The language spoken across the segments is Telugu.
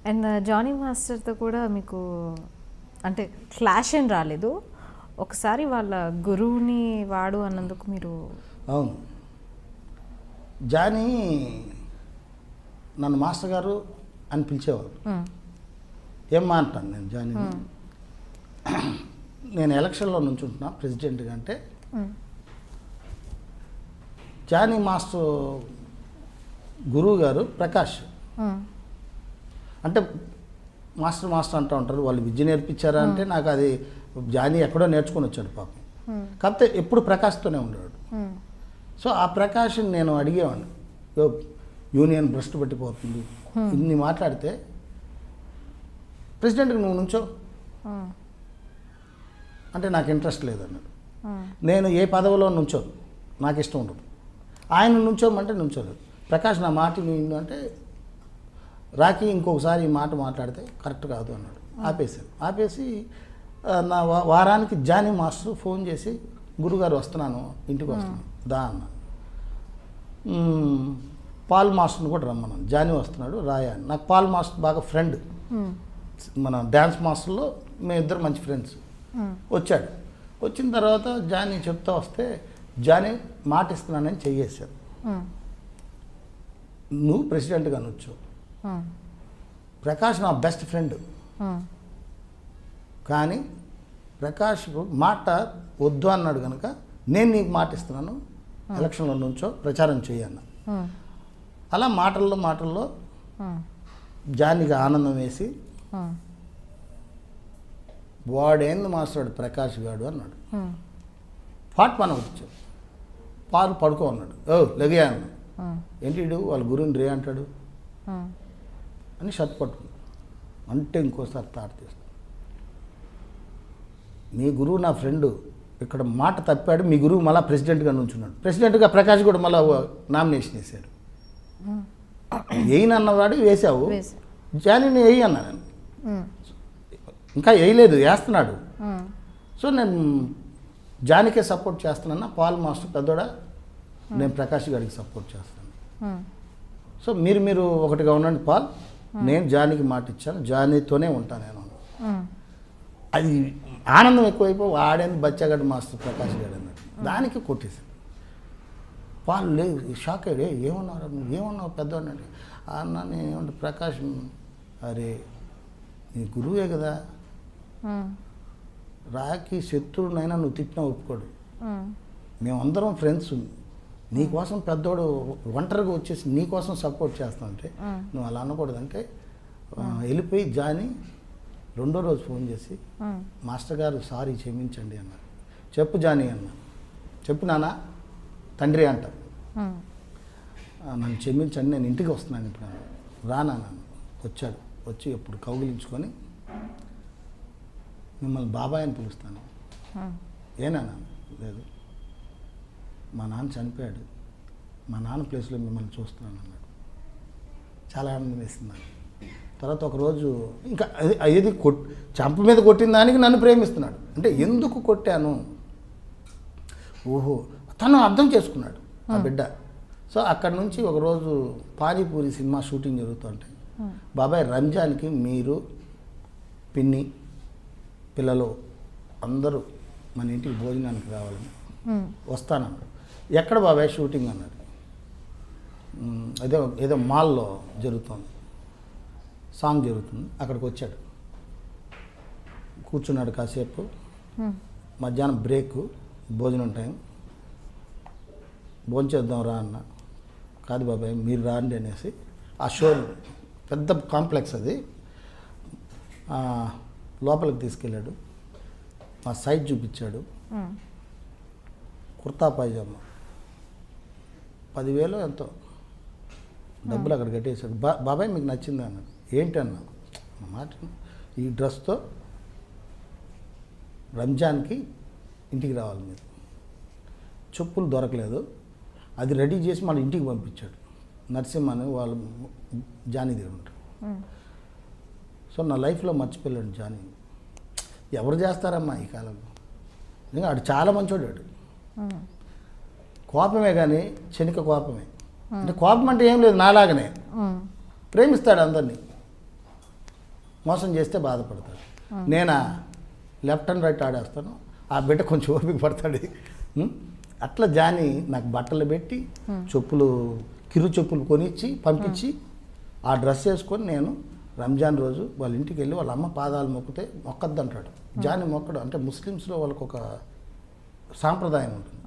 అండ్ జానీ మాస్టర్తో కూడా మీకు అంటే క్లాష్ ఏం రాలేదు, ఒకసారి వాళ్ళ గురువుని వాడు అన్నందుకు మీరు? అవును, జానీ నన్ను మాస్టర్ గారు అని పిలిచేవారు. ఏం అంటాను నేను జానీ, నేను ఎలక్షన్లో నుంచుంటున్నా ప్రెసిడెంట్గా అంటే జానీ మాస్టర్ గురువు గారు ప్రకాష్ అంటే మాస్టర్ మాస్టర్ అంటూ ఉంటారు. వాళ్ళు విద్య నేర్పించారా అంటే నాకు అది జానీ ఎక్కడో నేర్చుకొని వచ్చాడు పాపం. కాకపోతే ఎప్పుడు ప్రకాష్తోనే ఉండేవాడు. సో ఆ ప్రకాష్ని నేను అడిగేవాడిని, యూనియన్ భ్రష్టు పట్టిపోతుంది ఇన్ని మాట్లాడితే ప్రెసిడెంట్కి నువ్వు నుంచో అంటే నాకు ఇంట్రెస్ట్ లేదన్నాడు. నేను ఏ పదవిలో నుంచోను, నాకు ఇష్టం ఉండదు. ఆయన నుంచోమంటే నుంచోలేదు. ప్రకాష్ నా మాట విను అంటే రాకీ ఇంకొకసారి ఈ మాట మాట్లాడితే కరెక్ట్ కాదు అన్నాడు. ఆపేసి నా వారానికి జానీ మాస్టర్ ఫోన్ చేసి గురుగారు వస్తున్నాను, ఇంటికి వస్తున్నాను దా అన్న. పాల్ మాస్టర్ని కూడా రమ్మన్నాను, జానీ వస్తున్నాడు రాయా అని. నాకు పాల్ మాస్టర్ బాగా ఫ్రెండ్, మన డ్యాన్స్ మాస్టర్లో మేమిద్దరు మంచి ఫ్రెండ్స్. వచ్చాడు, వచ్చిన తర్వాత జానీ చెప్తా వస్తే జానీ మాట ఇస్తున్నానని చెయ్యేశాడు. నువ్వు ప్రెసిడెంట్గా అనొచ్చు, ప్రకాష్ నా బెస్ట్ ఫ్రెండ్, కానీ ప్రకాష్ మాట వద్దు అన్నాడు కనుక నేను నీకు మాట ఇస్తున్నాను, ఎలక్షన్లో నుంచో ప్రచారం చేయన్న. అలా మాటల్లో జానీకి ఆనందం వేసి వాడేంది మాస్టాడు ప్రకాష్ గాడు అన్నాడు. మన వచ్చాడు, పాలు పడుకో అన్నాడు. లెగయా అన్నాడు. ఏంటి వాళ్ళ గురువుని రే అంటాడు అని షర్ట్ పట్టుకున్నాడు. అంటే ఇంకోసారి తాట తీస్తాడు. మీ గురువు నా ఫ్రెండు, ఇక్కడ మాట తప్పాడు, మీ గురువు మళ్ళీ ప్రెసిడెంట్గా నుంచున్నాడు. ప్రెసిడెంట్గా ప్రకాష్ కూడా మళ్ళీ నామినేషన్ వేశాడు. వేయనన్నవాడు వేసావు, జానీని వేయి అన్నా నేను. ఇంకా వేయలేదు, వేస్తున్నాడు. సో నేను జానీకే సపోర్ట్ చేస్తున్నాను. పాల్ మాస్టర్ పెద్దోడా, నేను ప్రకాష్ గారికి సపోర్ట్ చేస్తాను. సో మీరు ఒకటిగా ఉండండి పాల్, నేను జానీకి మాట ఇచ్చాను, జానీతోనే ఉంటాను నేను. అది ఆనందం ఎక్కువైపోయి వాడేంది బచ్చగాడు మాస్టర్ ప్రకాష్ గారు అన్నాడు. దానికి కొట్టేశాడు. పాల్ లేదు, షాక్ అయ్యాడు. ఏమన్నారు నువ్వు, ఏమన్నావు పెద్దవాడిని అంటే అన్నా నేనేమంటే ప్రకాష్, అరే నీ గురువే కదా, రాకి శత్రువునైనా నువ్వు తిట్టినా ఒప్పుకోడు, మేమందరం ఫ్రెండ్స్, నీకోసం పెద్దోడు ఒంటరిగా వచ్చేసి నీకోసం సపోర్ట్ చేస్తానంటే నువ్వు అలా అనకూడదంటే వెళ్ళిపోయి జానీ రెండో రోజు ఫోన్ చేసి మాస్టర్ గారు సారీ క్షమించండి అన్నారు. చెప్పు జానీ అన్న, చెప్పు నాన్న తండ్రి అంటారు, నన్ను క్షమించండి నేను ఇంటికి వస్తున్నాను ఇప్పుడు రానా. వచ్చాడు, వచ్చి ఎప్పుడు కౌగిలించుకొని మిమ్మల్ని బాబాయ్ అని పిలుస్తాను. ఏనా లేదు, మా నాన్న చనిపోయాడు, మా నాన్న ప్లేస్లో మిమ్మల్ని చూస్తున్నాను అన్నాడు. చాలా ఆనందం వేసింది. తర్వాత ఒకరోజు ఇంకా అది చంప మీద కొట్టిన దానికి నన్ను ప్రేమిస్తున్నాడు. అంటే ఎందుకు కొట్టాను, ఓహో తను అర్థం చేసుకున్నాడు ఆ బిడ్డ. సో అక్కడి నుంచి ఒకరోజు పానీపూరి సినిమా షూటింగ్ జరుగుతుంటే, బాబాయ్ రంజాన్కి మీరు పిన్ని పిల్లలు అందరూ మన ఇంటికి భోజనానికి రావాలని వస్తానన్నాడు. ఎక్కడ బాబాయ్ షూటింగ్ అన్నాడు. ఏదో మాల్లో జరుగుతుంది, సాంగ్ జరుగుతుంది, అక్కడికి వచ్చాడు. కూర్చున్నాడు కాసేపు. మధ్యాహ్నం బ్రేక్, భోజనం టైం, భోంచేద్దాం రా అన్న. కాదు బాబాయ్ మీరు రాండి అనేసి ఆ షో పెద్ద కాంప్లెక్స్ అది, లోపలికి తీసుకెళ్ళాడు. మా సైట్ చూపించాడు. కుర్తా పైజామా 10,000 ఎంతో డబ్బులు అక్కడ కట్టేశాడు. బాబాయ్ మీకు నచ్చింది అన్నాడు. ఏంటి అన్నా, మాట ఈ డ్రెస్తో రంజాన్కి ఇంటికి రావాలి మీరు. చెప్పులు దొరకలేదు, అది రెడీ చేసి మన ఇంటికి పంపించాడు. నరసింహని వాళ్ళు జానీ దగ్గర ఉంటారు. సో నా లైఫ్లో మర్చిపోయాడు జానీ. ఎవరు చేస్తారమ్మా ఈ కాలంలో, ఇంకా ఆడు చాలా మంచోడాడు. కోపమే కానీ చెనిక కోపమే. అంటే కోపం అంటే ఏం లేదు, నాలాగనే ప్రేమిస్తాడు అందరినీ. మోసం చేస్తే బాధపడతాడు. నేనా లెఫ్ట్ అండ్ రైట్ ఆడేస్తాను, ఆ బిడ్డ కొంచెం ఓపిక పడతాడు. అట్లా జాని నాకు బట్టలు పెట్టి చెప్పులు కిరు చెప్పులు కొనిచ్చి పంపించి ఆ డ్రెస్ వేసుకొని నేను రంజాన్ రోజు వాళ్ళ ఇంటికి వెళ్ళి వాళ్ళ అమ్మ పాదాలు మొక్కితే మొక్కద్దు అంటాడు. జాని మొక్కడు అంటే ముస్లిమ్స్లో వాళ్ళకు ఒక సాంప్రదాయం ఉంటుంది.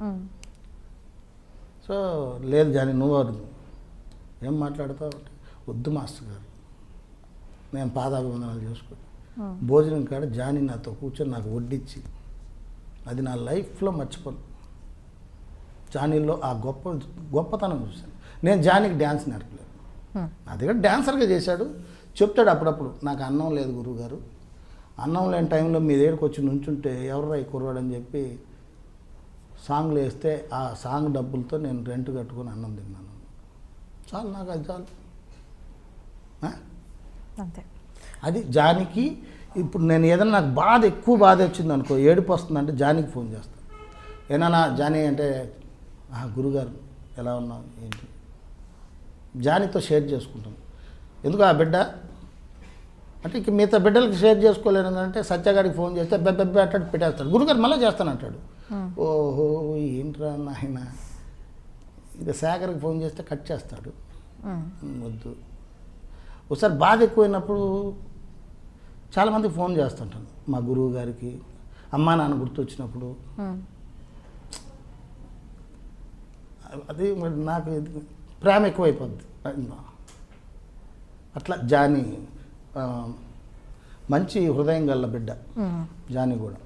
సో లేదు జాని నువ్వు ఏం మాట్లాడతావు అంటే, వద్దు మాస్టర్ గారు, నేను పాదాభివందనాలు చేసుకుని భోజనం కాడ జాని నాతో కూర్చొని నాకు వడ్డించి, అది నా లైఫ్లో మర్చిపోను. జానీలో ఆ గొప్పతనం చూశాను. నేను జానీకి డ్యాన్స్ నేర్పలేదు, నా దగ్గర డ్యాన్సర్గా చేశాడు. చెప్తాడు అప్పుడప్పుడు, నాకు అన్నం లేదు గురువుగారు, అన్నం లేని టైంలో మీ దగ్గరికి వచ్చి నుంచుంటే ఎవరు ఈ కుర్రాడు అని చెప్పి సాంగ్లు వేస్తే ఆ సాంగ్ డబ్బులతో నేను రెంట్ కట్టుకొని అన్నం తిన్నాను. చాలు, నాకు అది చాలు. అంతే. అది జానికి. ఇప్పుడు నేను ఏదైనా నాకు ఎక్కువ బాధ వచ్చింది అనుకో, ఏడుపు వస్తుందంటే జానికి ఫోన్ చేస్తాను. ఏనా జానీ అంటే, గురుగారు ఎలా ఉన్నావు ఏంటి, జానీతో షేర్ చేసుకుంటాను. ఎందుకు ఆ బిడ్డ అంటే ఇక మిగతా బిడ్డలకి షేర్ చేసుకోలేను అంటే సత్యగాడికి ఫోన్ చేస్తే బెబ్బెబ్బే అట్టాడు పెట్టేస్తాడు. గురుగారు మళ్ళీ చేస్తానంటాడు. ఓహో ఏంట్రా నాయన, ఇక శేఖర్కి ఫోన్ చేస్తే కట్ చేస్తాడు. వద్దు. ఒకసారి బాధ ఎక్కువైనప్పుడు చాలామందికి ఫోన్ చేస్తుంటాను. మా గురువు గారికి, అమ్మా నాన్న గుర్తొచ్చినప్పుడు. అది మరి నాకు ప్రేమ ఎక్కువైపోద్ది. అట్లా జానీ మంచి హృదయం గల బిడ్డ జానీ కూడా.